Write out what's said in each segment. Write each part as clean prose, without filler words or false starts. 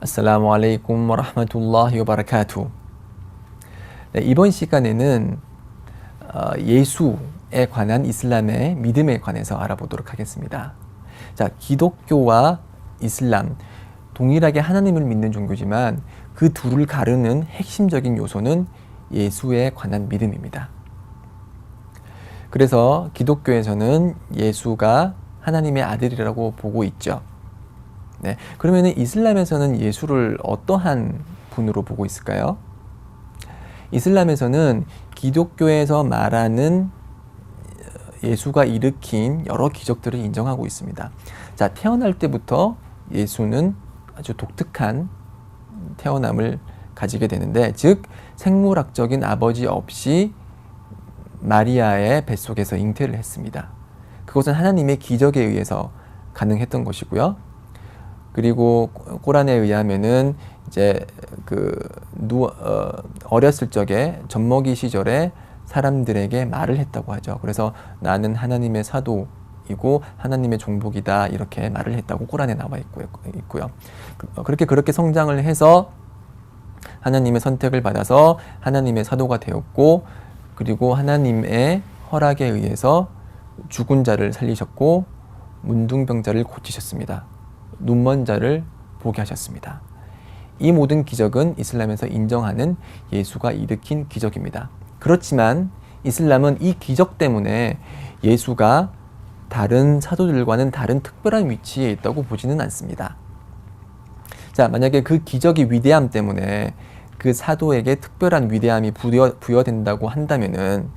아살라무 알레이쿰 와라흐마툴라히 와바라카투. 네, 이번 시간에는 예수에 관한 이슬람의 믿음에 관해서 알아보도록 하겠습니다. 자, 기독교와 이슬람 동일하게 하나님을 믿는 종교지만 그 둘을 가르는 핵심적인 요소는 예수에 관한 믿음입니다. 그래서 기독교에서는 예수가 하나님의 아들이라고 보고 있죠. 네, 그러면 이슬람에서는 예수를 어떠한 분으로 보고 있을까요? 이슬람에서는 기독교에서 말하는 예수가 일으킨 여러 기적들을 인정하고 있습니다. 자, 태어날 때부터 예수는 아주 독특한 태어남을 가지게 되는데, 즉 생물학적인 아버지 없이 마리아의 뱃속에서 잉태를 했습니다. 그것은 하나님의 기적에 의해서 가능했던 것이고요. 그리고 꾸란에 의하면은 이제 어렸을 적에 젖먹이 시절에 사람들에게 말을 했다고 하죠. 그래서 나는 하나님의 사도이고 하나님의 종복이다, 이렇게 말을 했다고 꾸란에 나와 있고요. 그렇게 성장을 해서 하나님의 선택을 받아서 하나님의 사도가 되었고, 그리고 하나님의 허락에 의해서 죽은 자를 살리셨고 문둥병자를 고치셨습니다. 눈먼 자를 보게 하셨습니다. 이 모든 기적은 이슬람에서 인정하는 예수가 일으킨 기적입니다. 그렇지만 이슬람은 이 기적 때문에 예수가 다른 사도들과는 다른 특별한 위치에 있다고 보지는 않습니다. 자, 만약에 그 기적의 위대함 때문에 그 사도에게 특별한 위대함이 부여된다고 한다면은,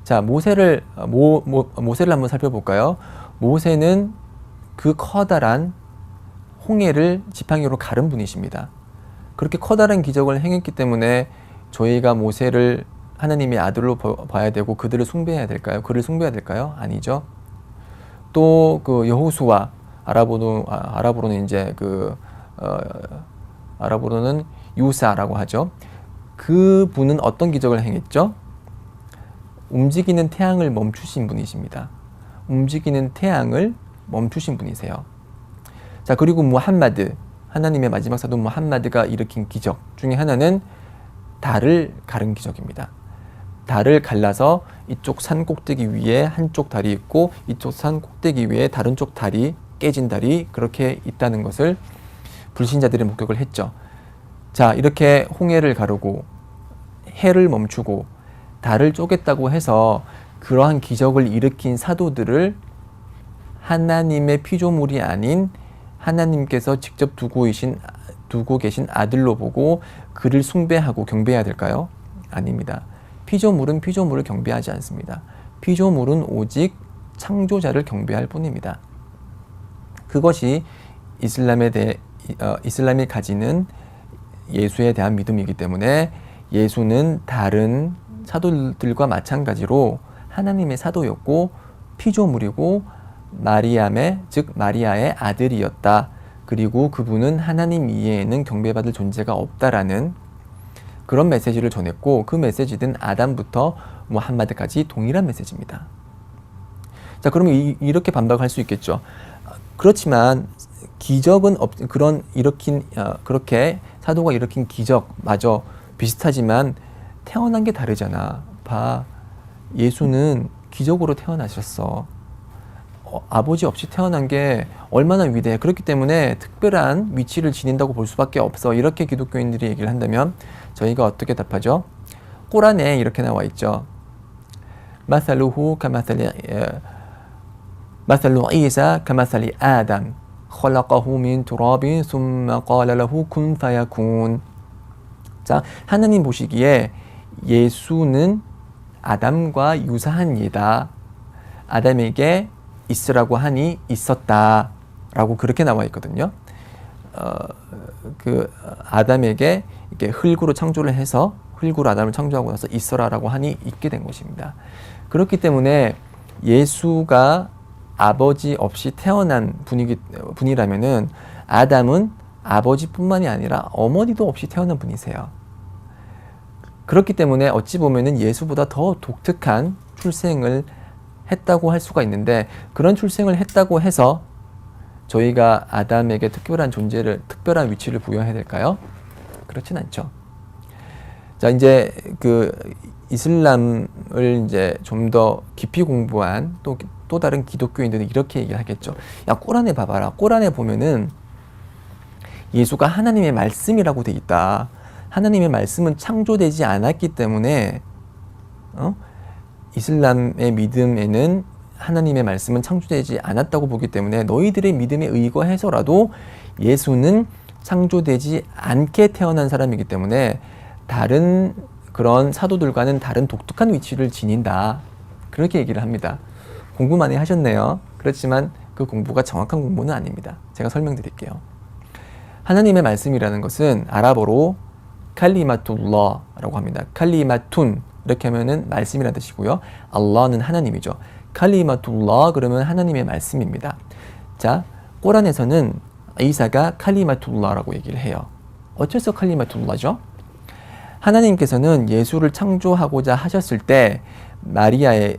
자, 모세를 한번 살펴볼까요? 모세는 그 커다란 홍해를 지팡이로 가른 분이십니다. 그렇게 커다란 기적을 행했기 때문에 저희가 모세를 하나님의 아들로 봐야 되고 그들을 숭배해야 될까요? 그를 숭배해야 될까요? 아니죠. 또 그 여호수아, 아랍어로는 이제 아랍어로는 유사라고 하죠. 그 분은 어떤 기적을 행했죠? 움직이는 태양을 멈추신 분이십니다. 움직이는 태양을 멈추신 분이세요. 자, 그리고 무함마드, 하나님의 마지막 사도 무함마드가 일으킨 기적 중에 하나는 달을 가른 기적입니다. 달을 갈라서 이쪽 산 꼭대기 위에 한쪽 달이 있고 이쪽 산 꼭대기 위에 다른 쪽 달이, 깨진 달이 그렇게 있다는 것을 불신자들이 목격을 했죠. 자, 이렇게 홍해를 가르고 해를 멈추고 달을 쪼갰다고 해서 그러한 기적을 일으킨 사도들을 하나님의 피조물이 아닌 하나님께서 직접 두고 계신 아들로 보고 그를 숭배하고 경배해야 될까요? 아닙니다. 피조물은 피조물을 경배하지 않습니다. 피조물은 오직 창조자를 경배할 뿐입니다. 그것이 이슬람이 가지는 예수에 대한 믿음이기 때문에 예수는 다른 사도들과 마찬가지로 하나님의 사도였고 피조물이고 마리아의 아들이었다. 그리고 그분은 하나님 이외에는 경배받을 존재가 없다라는 그런 메시지를 전했고, 그 메시지는 아담부터 무함마드까지 동일한 메시지입니다. 자, 그러면 이렇게 반박할 수 있겠죠. 그렇지만 기적은 그렇게 사도가 일으킨 기적마저 비슷하지만 태어난 게 다르잖아. 봐, 예수는 기적으로 태어나셨어. 아버지 없이 태어난 게 얼마나 위대해. 그렇기 때문에 특별한 위치를 지닌다고 볼 수밖에 없어. 이렇게 기독교인들이 얘기를 한다면 저희가 어떻게 답하죠? 꾸란에 이렇게 나와 있죠. 마살루 이사 카마살리 아담 컬라까후 민 투라빈 숨마 깔라라후 군 파야군. 자, 하나님 보시기에 예수는 아담과 유사한 예다. 아담에게 있으라고 하니 있었다 라고 그렇게 나와 있거든요. 아담에게 이렇게 흙으로 창조를 해서 흙으로 아담을 창조하고 나서 있어라라고 하니 있게 된 것입니다. 그렇기 때문에 예수가 아버지 없이 태어난 분이라면은 아담은 아버지뿐만이 아니라 어머니도 없이 태어난 분이세요. 그렇기 때문에 어찌 보면은 예수보다 더 독특한 출생을 했다고 할 수가 있는데, 그런 출생을 했다고 해서 저희가 아담에게 특별한 위치를 부여해야 될까요? 그렇진 않죠. 자, 이제 그 이슬람을 이제 좀 더 깊이 공부한 또 다른 기독교인들은 이렇게 얘기를 하겠죠. 야, 꼬란에 봐봐라. 꼬란에 보면은 예수가 하나님의 말씀이라고 돼 있다. 하나님의 말씀은 창조되지 않았기 때문에 이슬람의 믿음에는 하나님의 말씀은 창조되지 않았다고 보기 때문에 너희들의 믿음에 의거해서라도 예수는 창조되지 않게 태어난 사람이기 때문에 다른 그런 사도들과는 다른 독특한 위치를 지닌다. 그렇게 얘기를 합니다. 공부 많이 하셨네요. 그렇지만 그 공부가 정확한 공부는 아닙니다. 제가 설명드릴게요. 하나님의 말씀이라는 것은 아랍어로 칼리마툴라라고 합니다. 칼리마툰 이렇게 하면은 말씀이라는 뜻이고요. 알라는 하나님이죠. 칼리마툴라 그러면 하나님의 말씀입니다. 자, 꼬란에서는 이사가 칼리마툴라라고 얘기를 해요. 어째서 칼리마툴라죠? 하나님께서는 예수를 창조하고자 하셨을 때 마리아의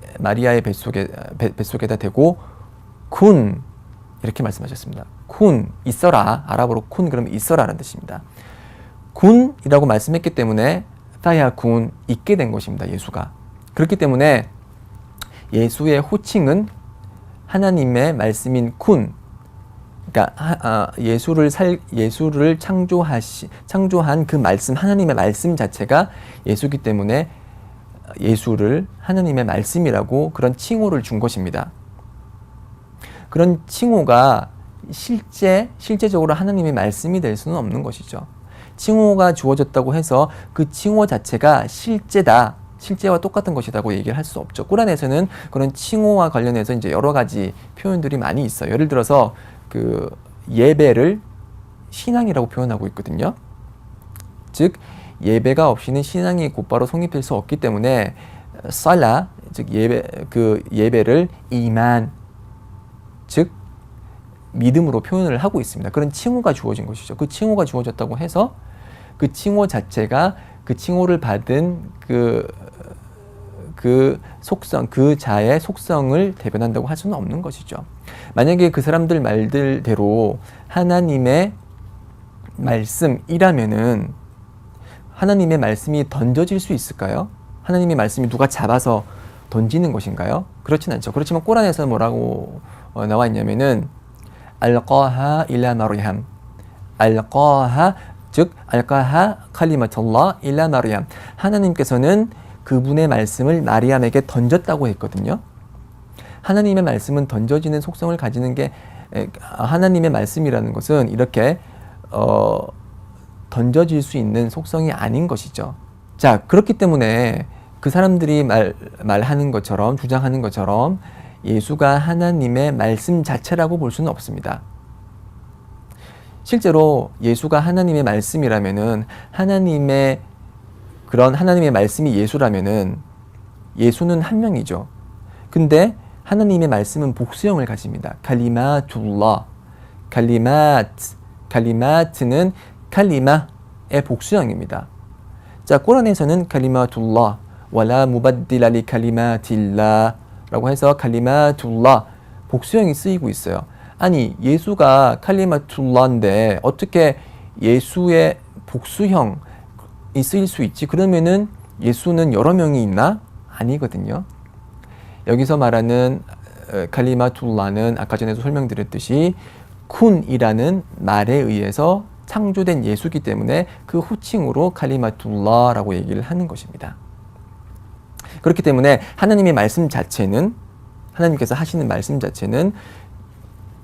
뱃속에다 대고 군 이렇게 말씀하셨습니다. 군 있어라. 아랍어로 군 그러면 있어라라는 뜻입니다. 군이라고 말씀했기 때문에 파야 군 있게 된 것입니다. 예수가. 그렇기 때문에 예수의 호칭은 하나님의 말씀인 군. 그러니까 예수를 창조한 그 말씀, 하나님의 말씀 자체가 예수기 때문에 예수를 하나님의 말씀이라고 그런 칭호를 준 것입니다. 그런 칭호가 실제적으로 하나님의 말씀이 될 수는 없는 것이죠. 칭호가 주어졌다고 해서 그 칭호 자체가 실제와 똑같은 것이라고 얘기를 할 수 없죠. 꾸란에서는 그런 칭호와 관련해서 이제 여러 가지 표현들이 많이 있어요. 예를 들어서 그 예배를 신앙이라고 표현하고 있거든요. 즉 예배가 없이는 신앙이 곧바로 성립될 수 없기 때문에 살라 즉 예배를 이만 즉 믿음으로 표현을 하고 있습니다. 그런 칭호가 주어진 것이죠. 그 칭호가 주어졌다고 해서 그 칭호 자체가 그 칭호를 받은 그 속성, 그 자의 속성을 대변한다고 할 수는 없는 것이죠. 만약에 그 사람들 말들대로 하나님의 말씀이라면은 하나님의 말씀이 던져질 수 있을까요? 하나님의 말씀이 누가 잡아서 던지는 것인가요? 그렇진 않죠. 그렇지만 꼬란에서 뭐라고 나와 있냐면은 알까하 일라 마리암 알까하 즉 알까하 칼리마툴라 일라 마리암 하나님께서는 그분의 말씀을 마리암에게 던졌다고 했거든요. 하나님의 말씀은 던져지는 속성을 가지는 게 하나님의 말씀이라는 것은 이렇게 던져질 수 있는 속성이 아닌 것이죠. 자, 그렇기 때문에 그 사람들이 말하는 것처럼 주장하는 것처럼 예수가 하나님의 말씀 자체라고 볼 수는 없습니다. 실제로 예수가 하나님의 말씀이라면은 하나님의 말씀이 예수라면은 예수는 한 명이죠. 근데 하나님의 말씀은 복수형을 가집니다. 칼리마툴라. 칼리마트는 칼리마의 복수형입니다. 자, 꾸란에서는 칼리마툴라 와라 무바딜라 리 칼리마틸라 라고 해서 칼리마툴라 복수형이 쓰이고 있어요. 아니, 예수가 칼리마툴라인데 어떻게 예수의 복수형이 쓰일 수 있지? 그러면은 예수는 여러 명이 있나? 아니거든요. 여기서 말하는 칼리마툴라는 아까 전에도 설명드렸듯이 쿤이라는 말에 의해서 창조된 예수이기 때문에 그 호칭으로 칼리마툴라라고 얘기를 하는 것입니다. 그렇기 때문에 하나님의 말씀 자체는 하나님께서 하시는 말씀 자체는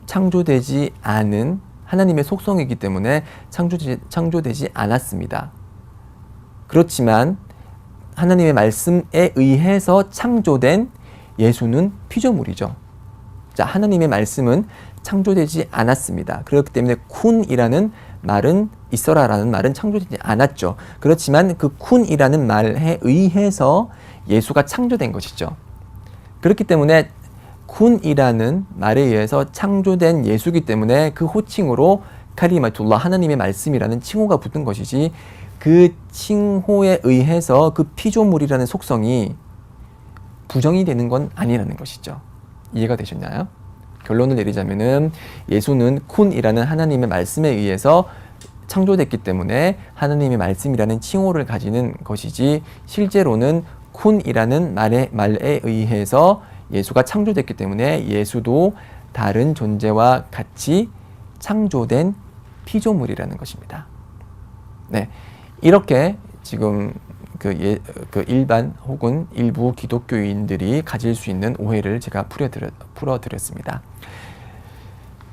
창조되지 않은 하나님의 속성이기 때문에 창조되지 않았습니다. 그렇지만 하나님의 말씀에 의해서 창조된 예수는 피조물이죠. 자, 하나님의 말씀은 창조되지 않았습니다. 그렇기 때문에 쿤이라는 말은 있어라라는 말은 창조되지 않았죠. 그렇지만 그 쿤이라는 말에 의해서 예수가 창조된 것이죠. 그렇기 때문에 쿤이라는 말에 의해서 창조된 예수이기 때문에 그 호칭으로 카리마툴라 하나님의 말씀이라는 칭호가 붙은 것이지 그 칭호에 의해서 그 피조물이라는 속성이 부정이 되는 건 아니라는 것이죠. 이해가 되셨나요? 결론을 내리자면은 예수는 쿤이라는 하나님의 말씀에 의해서 창조됐기 때문에 하나님의 말씀이라는 칭호를 가지는 것이지, 실제로는 쿤이라는 말에 의해서 예수가 창조됐기 때문에 예수도 다른 존재와 같이 창조된 피조물이라는 것입니다. 네, 이렇게 지금 그 일반 혹은 일부 기독교인들이 가질 수 있는 오해를 제가 풀어드렸습니다.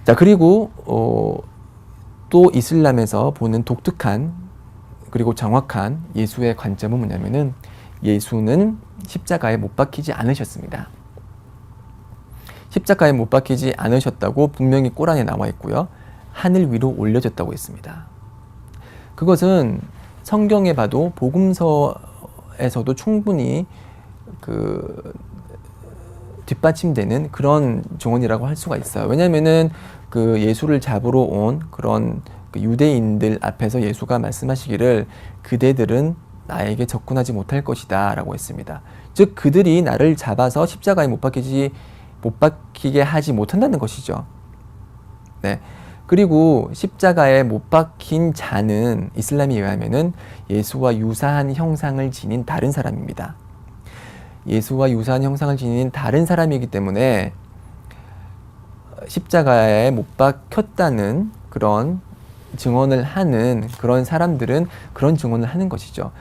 자, 그리고 또 이슬람에서 보는 독특한 그리고 정확한 예수의 관점은 뭐냐면은, 예수는 십자가에 못 박히지 않으셨습니다. 십자가에 못 박히지 않으셨다고 분명히 꾸란에 나와 있고요. 하늘 위로 올려졌다고 했습니다. 그것은 성경에 봐도 복음서에서도 충분히 뒷받침되는 그런 증언이라고 할 수가 있어요. 왜냐하면은 예수를 잡으러 온 그런 유대인들 앞에서 예수가 말씀하시기를 그대들은 나에게 접근하지 못할 것이다 라고 했습니다. 즉 그들이 나를 잡아서 십자가에 못 박히게 하지 못한다는 것이죠. 네. 그리고 십자가에 못 박힌 자는 이슬람에 의하면은 예수와 유사한 형상을 지닌 다른 사람입니다. 예수와 유사한 형상을 지닌 다른 사람이기 때문에 십자가에 못 박혔다는 그런 증언을 하는 그런 사람들은 그런 증언을 하는 것이죠.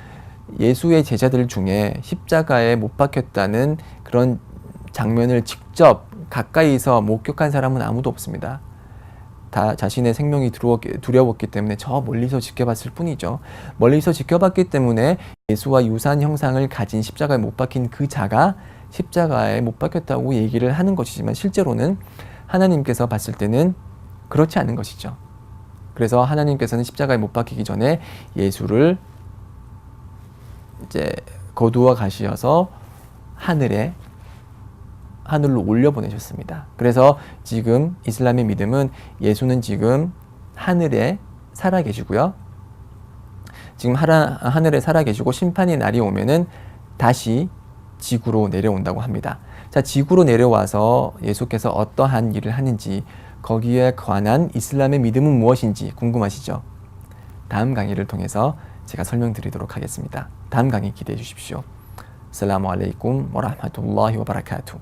예수의 제자들 중에 십자가에 못 박혔다는 그런 장면을 직접 가까이서 목격한 사람은 아무도 없습니다. 다 자신의 생명이 두려웠기 때문에 저 멀리서 지켜봤을 뿐이죠. 멀리서 지켜봤기 때문에 예수와 유사한 형상을 가진 십자가에 못 박힌 그 자가 십자가에 못 박혔다고 얘기를 하는 것이지만, 실제로는 하나님께서 봤을 때는 그렇지 않은 것이죠. 그래서 하나님께서는 십자가에 못 박히기 전에 예수를 이제 거두어 가시어서 하늘로 올려보내셨습니다. 그래서 지금 이슬람의 믿음은 예수는 지금 하늘에 살아계시고요. 지금 하늘에 살아계시고 심판의 날이 오면은 다시 지구로 내려온다고 합니다. 자, 지구로 내려와서 예수께서 어떠한 일을 하는지, 거기에 관한 이슬람의 믿음은 무엇인지 궁금하시죠? 다음 강의를 통해서 제가 설명드리도록 하겠습니다. 다음 강의 기대해 주십시오. 아살라무 알레이쿰 와 라흐마투ல்லா히 와 바라카투.